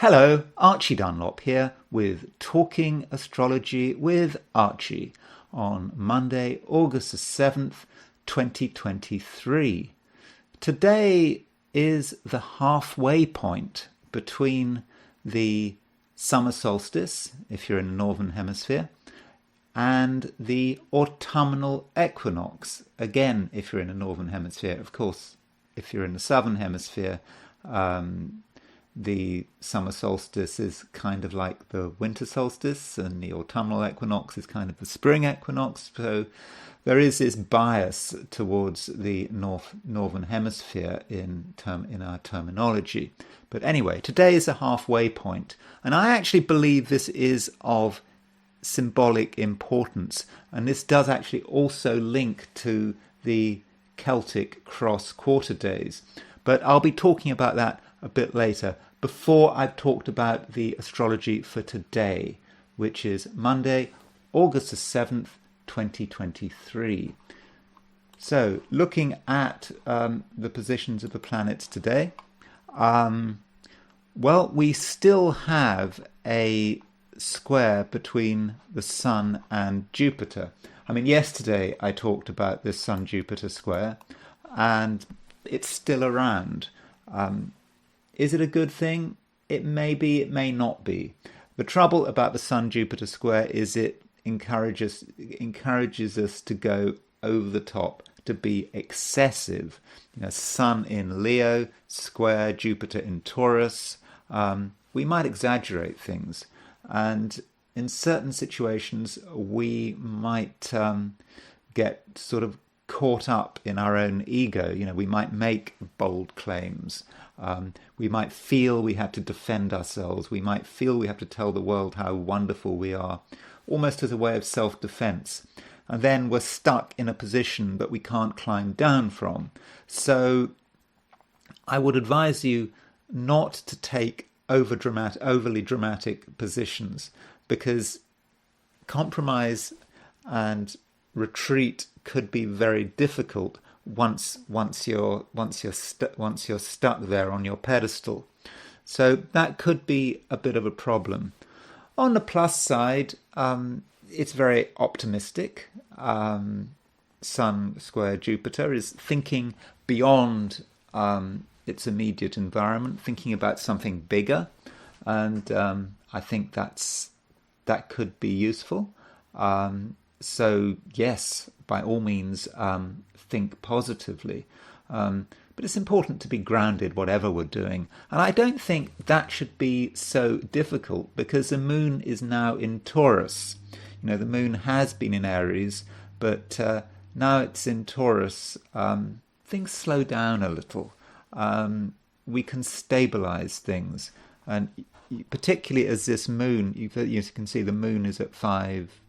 Hello, Archie Dunlop here with Talking Astrology with Archie on Monday, August the 7th, 2023. Today is the halfway point between the summer solstice, if you're in the northern hemisphere, and the autumnal equinox, again, if you're in the northern hemisphere. Of course, if you're in the southern hemisphere, the summer solstice is kind of like the winter solstice, and the autumnal equinox is kind of the spring equinox. So there is this bias towards the northern hemisphere in our terminology. But anyway, today is a halfway point, and I actually believe this is of symbolic importance, and this does actually also link to the Celtic cross quarter days. But I'll be talking about that a bit later, before I've talked about the astrology for today, which is Monday, August the 7th, 2023. So, looking at the positions of the planets today, well, we still have a square between the Sun and Jupiter. I mean, yesterday I talked about this Sun-Jupiter square, and it's still around. Is it a good thing? It may be, it may not be. The trouble about the Sun-Jupiter square is it encourages us to go over the top, to be excessive. You know, Sun in Leo, square Jupiter in Taurus. We might exaggerate things, and in certain situations we might get sort of caught up in our own ego. You know, we might make bold claims. We might feel we have to defend ourselves. We might feel we have to tell the world how wonderful we are, almost as a way of self-defense. And then we're stuck in a position that we can't climb down from. So I would advise you not to take overly dramatic positions, because compromise and retreat could be very difficult once you're stuck there on your pedestal. So that could be a bit of a problem. On the plus side, it's very optimistic. Sun square Jupiter is thinking beyond its immediate environment, thinking about something bigger, and I think that could be useful. So yes, by all means, think positively. But it's important to be grounded whatever we're doing. And I don't think that should be so difficult, because the moon is now in Taurus. You know, the moon has been in Aries, but now it's in Taurus. Things slow down a little. We can stabilize things. And particularly as this moon, you can see the moon is at 5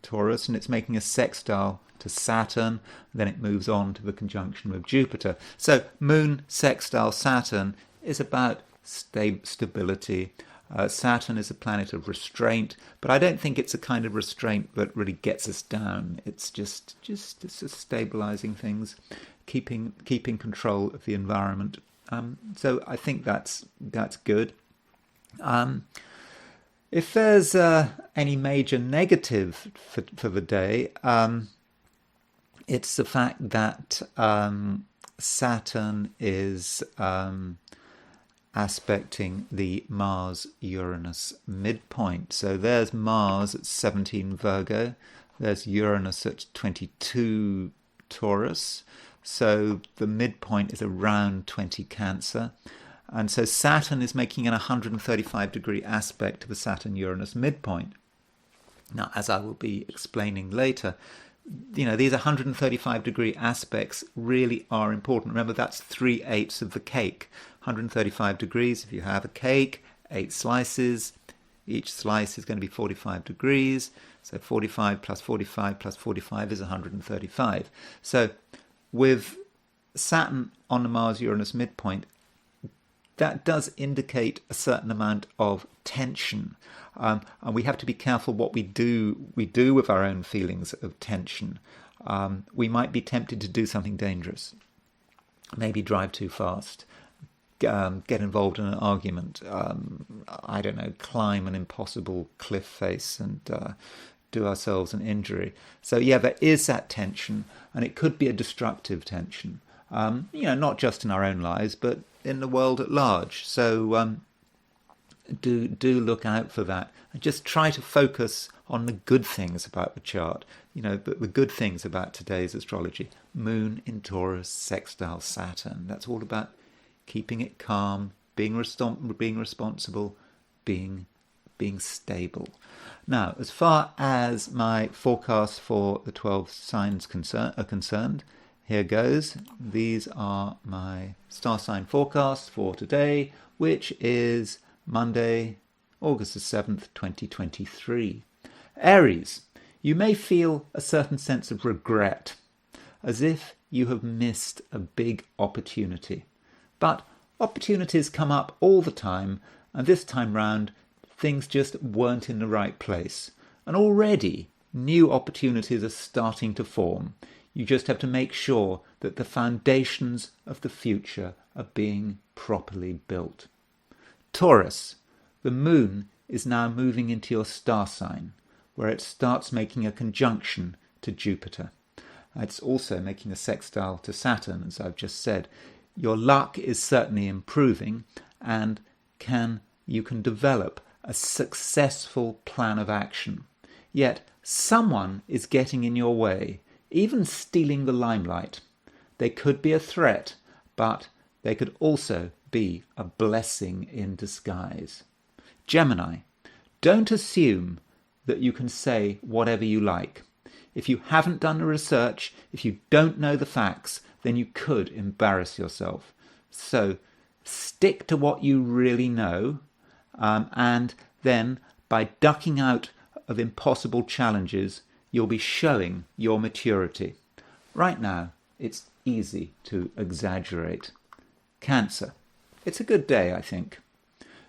Taurus, and it's making a sextile to Saturn, then it moves on to the conjunction with Jupiter. So moon sextile Saturn is about stability. Saturn is a planet of restraint, but I don't think it's a kind of restraint that really gets us down. It's just stabilizing things, keeping control of the environment. So I think that's good. If there's any major negative for the day, it's the fact that Saturn is aspecting the Mars-Uranus midpoint. So there's Mars at 17 Virgo, there's Uranus at 22 Taurus, so the midpoint is around 20 Cancer. And so Saturn is making an 135-degree aspect to the Saturn-Uranus midpoint. Now, as I will be explaining later, you know, these 135-degree aspects really are important. Remember, that's 3/8 of the cake. 135 degrees, if you have a cake, 8 slices, each slice is going to be 45 degrees. So 45 plus 45 plus 45 is 135. So with Saturn on the Mars-Uranus midpoint, that does indicate a certain amount of tension, and we have to be careful what we do with our own feelings of tension. We might be tempted to do something dangerous, maybe drive too fast, get involved in an argument, I don't know, climb an impossible cliff face and do ourselves an injury. So yeah, there is that tension, and it could be a destructive tension. Not just in our own lives, but in the world at large. So do look out for that, and just try to focus on the good things about the chart. The good things about today's astrology. Moon in Taurus, sextile Saturn. That's all about keeping it calm, being responsible, being stable. Now, as far as my forecast for the 12 signs are concerned, here goes. These are my star sign forecasts for today, which is Monday, August the 7th, 2023. Aries, you may feel a certain sense of regret, as if you have missed a big opportunity. But opportunities come up all the time, and this time round, things just weren't in the right place. And already, new opportunities are starting to form. You just have to make sure that the foundations of the future are being properly built. Taurus, the moon is now moving into your star sign, where it starts making a conjunction to Jupiter. It's also making a sextile to Saturn, as I've just said. Your luck is certainly improving, and you can develop a successful plan of action. Yet someone is getting in your way, even stealing the limelight. They could be a threat, but they could also be a blessing in disguise. Gemini, don't assume that you can say whatever you like. If you haven't done the research, if you don't know the facts, then you could embarrass yourself. So stick to what you really know, and then by ducking out of impossible challenges, you'll be showing your maturity. Right now, it's easy to exaggerate. Cancer, it's a good day, I think.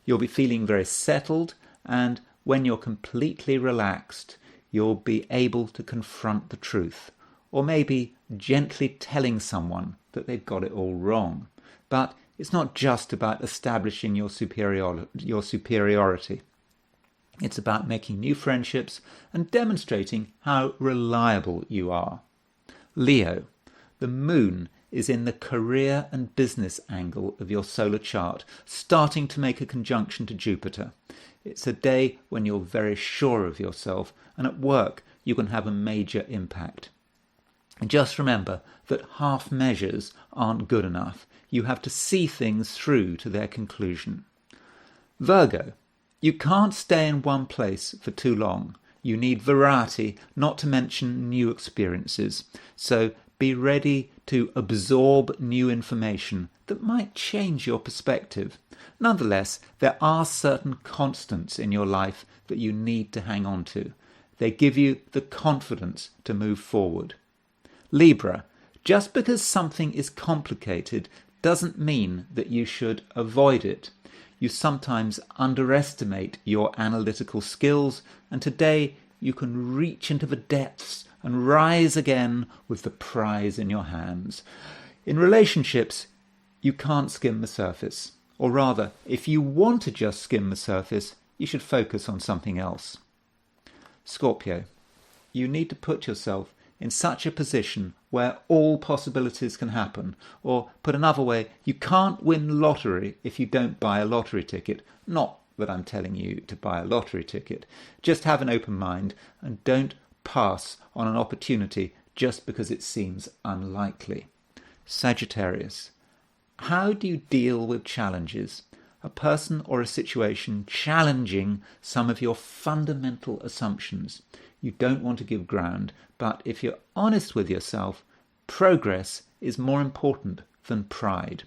You'll be feeling very settled, and when you're completely relaxed, you'll be able to confront the truth, or maybe gently telling someone that they've got it all wrong. But it's not just about establishing your superiority. It's about making new friendships and demonstrating how reliable you are. Leo, the moon is in the career and business angle of your solar chart, starting to make a conjunction to Jupiter. It's a day when you're very sure of yourself, and at work you can have a major impact. And just remember that half measures aren't good enough. You have to see things through to their conclusion. Virgo, you can't stay in one place for too long. You need variety, not to mention new experiences. So be ready to absorb new information that might change your perspective. Nonetheless, there are certain constants in your life that you need to hang on to. They give you the confidence to move forward. Libra, just because something is complicated doesn't mean that you should avoid it. You sometimes underestimate your analytical skills, and today you can reach into the depths and rise again with the prize in your hands. In relationships, you can't skim the surface. Or rather, if you want to just skim the surface, you should focus on something else. Scorpio, you need to put yourself in such a position where all possibilities can happen. Or, put another way, you can't win the lottery if you don't buy a lottery ticket. Not that I'm telling you to buy a lottery ticket. Just have an open mind and don't pass on an opportunity just because it seems unlikely. Sagittarius, how do you deal with challenges? A person or a situation challenging some of your fundamental assumptions. You don't want to give ground, but if you're honest with yourself, progress is more important than pride.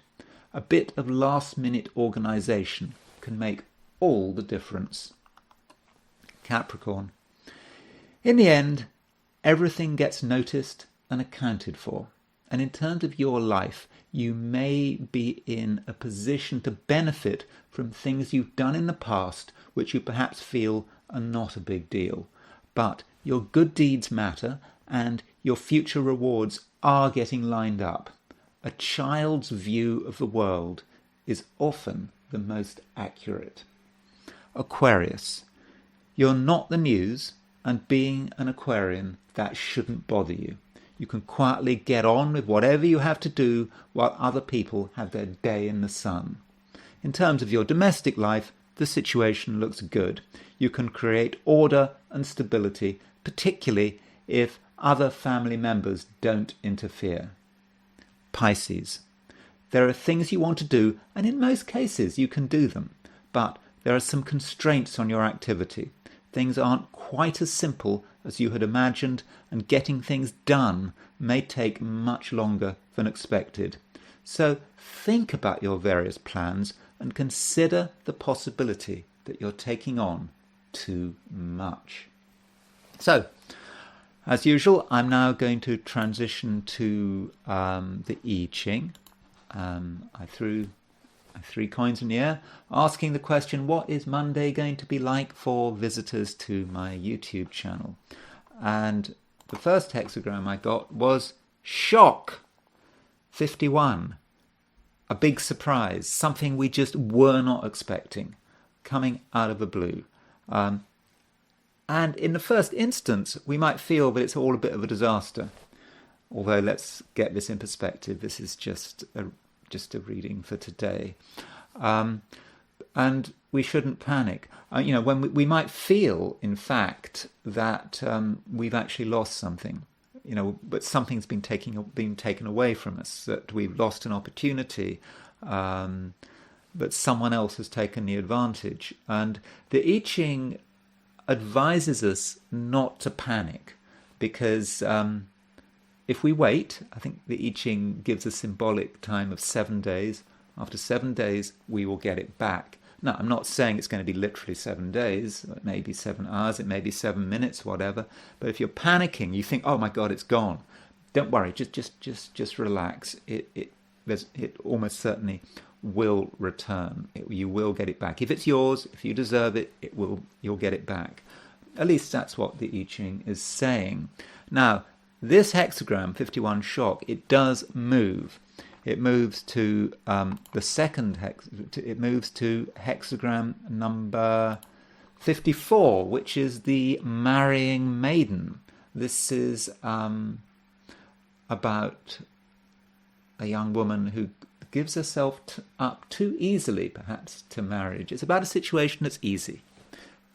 A bit of last-minute organisation can make all the difference. Capricorn, in the end, everything gets noticed and accounted for. And in terms of your life, you may be in a position to benefit from things you've done in the past which you perhaps feel are not a big deal. But your good deeds matter, and your future rewards are getting lined up. A child's view of the world is often the most accurate. Aquarius. You're not the news, and being an Aquarian, that shouldn't bother you. You can quietly get on with whatever you have to do while other people have their day in the sun. In terms of your domestic life, the situation looks good. You can create order and stability, particularly if other family members don't interfere. Pisces. There are things you want to do, and in most cases you can do them, but there are some constraints on your activity. Things aren't quite as simple as you had imagined, and getting things done may take much longer than expected. So think about your various plans and consider the possibility that you're taking on too much. So, as usual, I'm now going to transition to the I Ching. I threw 3 coins in the air, asking the question, what is Monday going to be like for visitors to my YouTube channel? And the first hexagram I got was shock, 51. A big surprise, something we just were not expecting, coming out of the blue. And in the first instance, we might feel that it's all a bit of a disaster. Although, let's get this in perspective. This is just a reading for today. And we shouldn't panic. When we might feel, in fact, that we've actually lost something. But something's been taken away from us, that we've lost an opportunity, but someone else has taken the advantage. And the I Ching advises us not to panic, because if we wait, I think the I Ching gives a symbolic time of 7 days. After 7 days, we will get it back. Now, I'm not saying it's going to be literally 7 days. It may be 7 hours, it may be 7 minutes, whatever. But if you're panicking, you think, "Oh my God, it's gone." Don't worry. Just relax. It almost certainly will return. You will get it back. If it's yours, if you deserve it, you'll get it back. At least that's what the I Ching is saying. Now, this hexagram, 51 shock, it does move. It moves to the second it moves to hexagram number 54, which is the marrying maiden. This is about a young woman who gives herself up too easily, perhaps, to marriage. It's about a situation that's easy.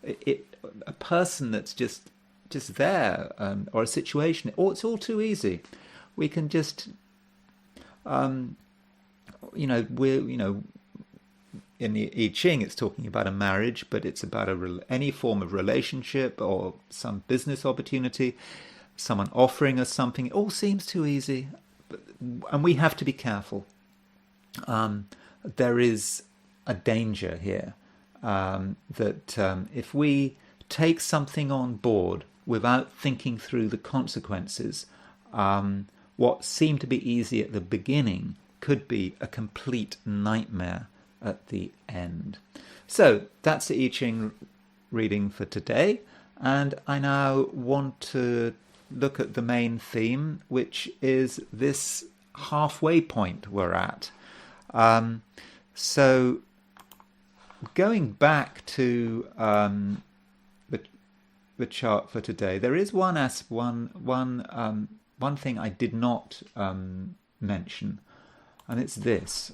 A person that's just there, or a situation. It's all too easy. We can just. In the I Ching, it's talking about a marriage, but it's about any form of relationship or some business opportunity, someone offering us something. It all seems too easy, and we have to be careful. There is a danger here that if we take something on board without thinking through the consequences, what seemed to be easy at the beginning could be a complete nightmare at the end. So that's the I Ching reading for today, and I now want to look at the main theme, which is this halfway point we're at. So going back to the chart for today, there is one thing I did not mention, and it's this.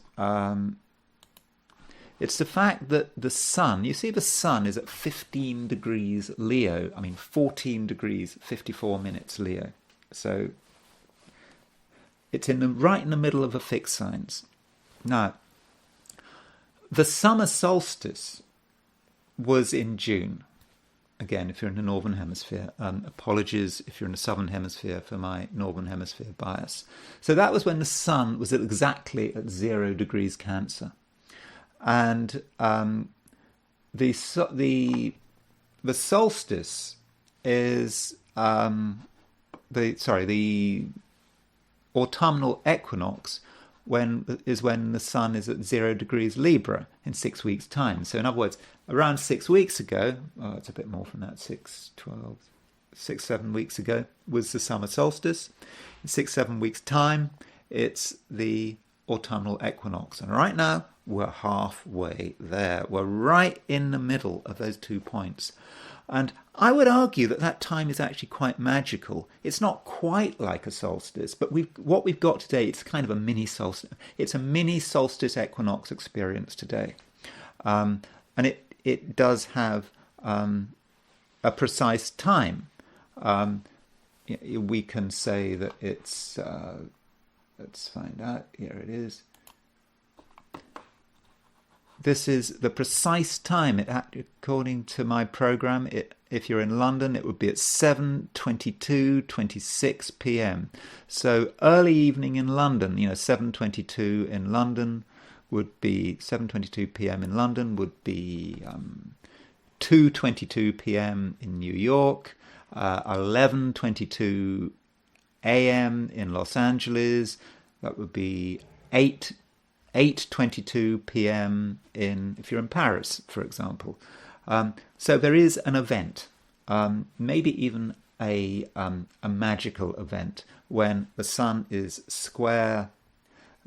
It's the fact that the sun, you see the sun is at 15 degrees Leo, 14 degrees, 54 minutes Leo. So it's right in the middle of the fixed signs. Now, the summer solstice was in June. Again, if you're in the Northern Hemisphere, apologies if you're in the Southern Hemisphere for my Northern Hemisphere bias. So that was when the sun was exactly at 0 degrees Cancer. And the solstice is the autumnal equinox when the sun is at 0 degrees Libra in 6 weeks' time. So in other words, around 6 weeks ago, it's a bit more than that, 7 weeks ago, was the summer solstice. In 6-7 weeks' time, it's the autumnal equinox. And right now, we're halfway there. We're right in the middle of those 2 points. And I would argue that that time is actually quite magical. It's not quite like a solstice, but what we've got today, it's kind of a mini solstice. It's a mini solstice equinox experience today. And it does have a precise time. We can say that it's, let's find out, here it is. This is the precise time. According to my program, if you're in London, it would be at 7:22:26 p.m. So early evening in London, 7:22 in London would be 7:22 p.m. in London would be 2:22 p.m. in New York, 11:22 a.m. in Los Angeles. That would be 8:22 p.m. if you're in Paris, for example. So there is an event, maybe even a magical event, when the sun is square,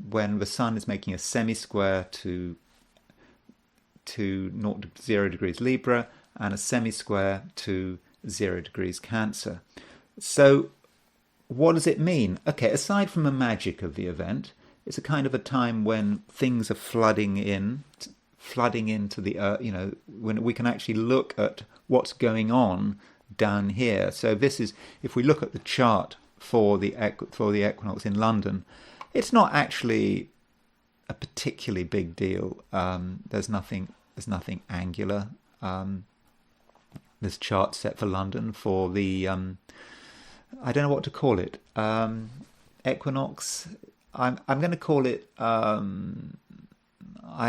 when the sun is making a semi-square to 0 degrees Libra and a semi-square to 0 degrees Cancer. So what does it mean? Okay, aside from the magic of the event, it's a kind of a time when things are flooding into the earth, when we can actually look at what's going on down here. So this is, if we look at the chart for the equinox in London, it's not actually a particularly big deal. There's nothing angular. This chart set for London for the I don't know what to call it. Equinox. I'm going to call it, I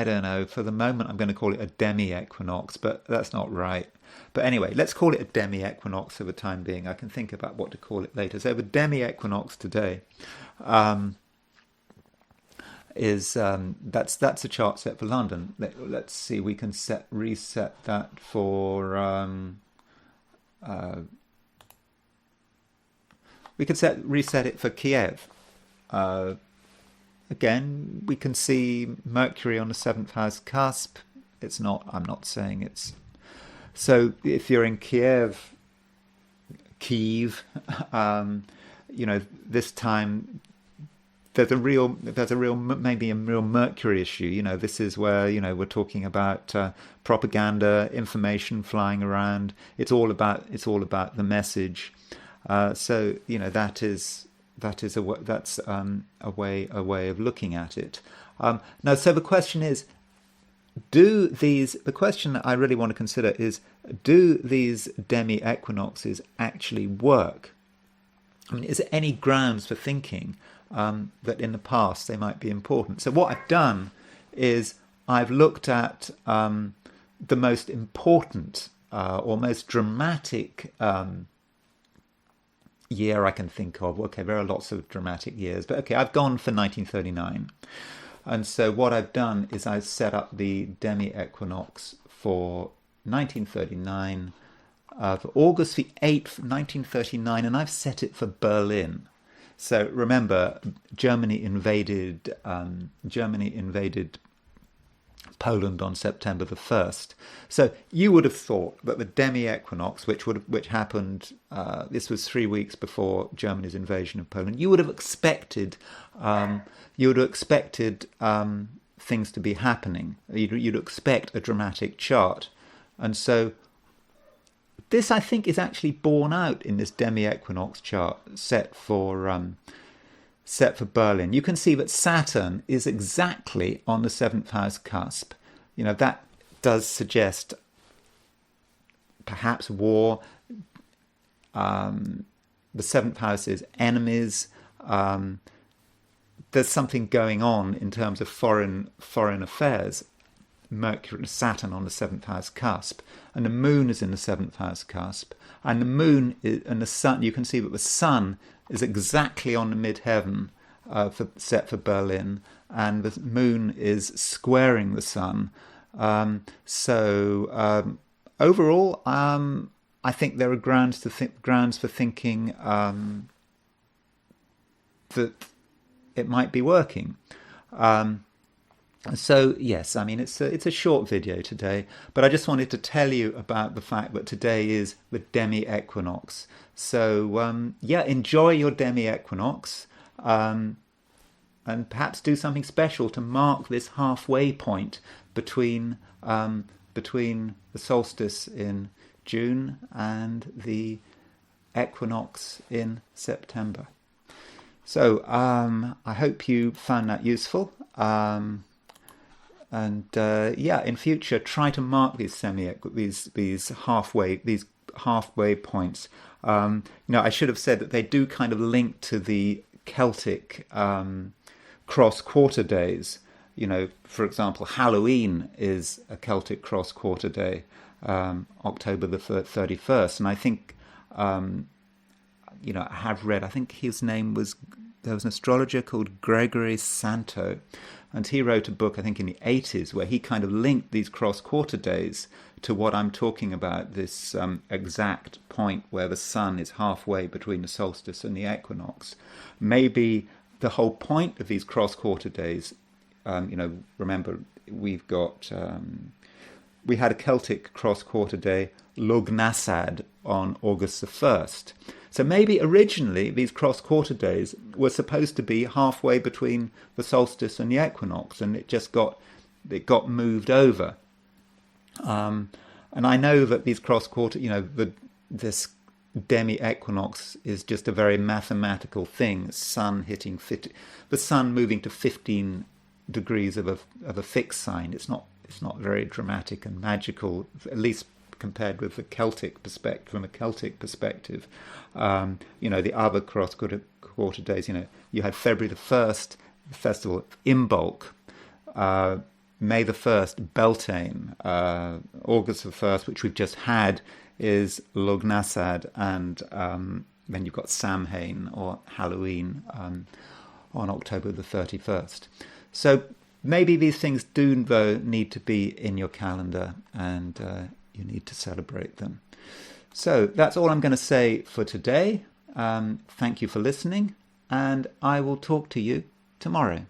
don't know, for the moment I'm going to call it a demi-equinox, but that's not right. But anyway, let's call it a demi-equinox for the time being. I can think about what to call it later. So the demi-equinox today is, that's a chart set for London. Let's see, we can reset that for, we could reset it for Kiev. Again, we can see Mercury on the 7th house cusp. I'm not saying it's... So if you're in Kiev, this time there's a real Mercury issue. This is where, we're talking about propaganda, information flying around. It's all about the message. So, that's a way of looking at it. Now, so the question is, the question that I really want to consider is, do these demi-equinoxes actually work? I mean, is there any grounds for thinking that in the past they might be important? So what I've done is I've looked at the most important or most dramatic year I can think of. Okay, there are lots of dramatic years, but okay, I've gone for 1939. And so what I've done is I've set up the demi-equinox for 1939, for August the 8th, 1939, and I've set it for Berlin. So remember, Germany invaded Poland on September the 1st. So you would have thought that the demi-equinox, which happened, this was 3 weeks before Germany's invasion of Poland, you would have expected things to be happening. You'd expect a dramatic chart. And so this, I think, is actually borne out in this demi-equinox chart set for Berlin. You can see that Saturn is exactly on the 7th house cusp. That does suggest perhaps war. The 7th house is enemies. There's something going on in terms of foreign affairs. Saturn on the 7th house cusp, and the moon is in the 7th house cusp, and the moon and the sun. You can see that the sun is exactly on the midheaven set for Berlin, and the moon is squaring the sun. So overall, I think there are grounds for thinking that it might be working. So yes, I mean it's a short video today, but I just wanted to tell you about the fact that today is the demi-equinox. So yeah, enjoy your demi-equinox, and perhaps do something special to mark this halfway point between between the solstice in June and the equinox in September. So I hope you found that useful. And yeah, in future, try to mark these these halfway points. I should have said that they do kind of link to the Celtic cross quarter days. For example, Halloween is a Celtic cross quarter day, October the 31st, and I think I have read. I think his name was. There was an astrologer called Gregory Santo, and he wrote a book, I think in the 80s, where he kind of linked these cross-quarter days to what I'm talking about, this exact point where the sun is halfway between the solstice and the equinox. Maybe the whole point of these cross-quarter days, remember, we had a Celtic cross-quarter day, Lugnasad, on August the 1st. So maybe originally these cross-quarter days were supposed to be halfway between the solstice and the equinox, and it got moved over. And I know that these cross-quarter, this demi-equinox is just a very mathematical thing. The sun moving to 15 degrees of a fixed sign. It's not very dramatic and magical, at least compared with the Celtic perspective. From a Celtic perspective, the other cross-quarter days, you had February the 1st, the festival of Imbolc, May the 1st, Beltane, August the 1st, which we've just had, is Lugnasad, and then you've got Samhain, or Halloween, on October the 31st. So maybe these things do, though, need to be in your calendar, and you need to celebrate them. So that's all I'm going to say for today. Thank you for listening, and I will talk to you tomorrow.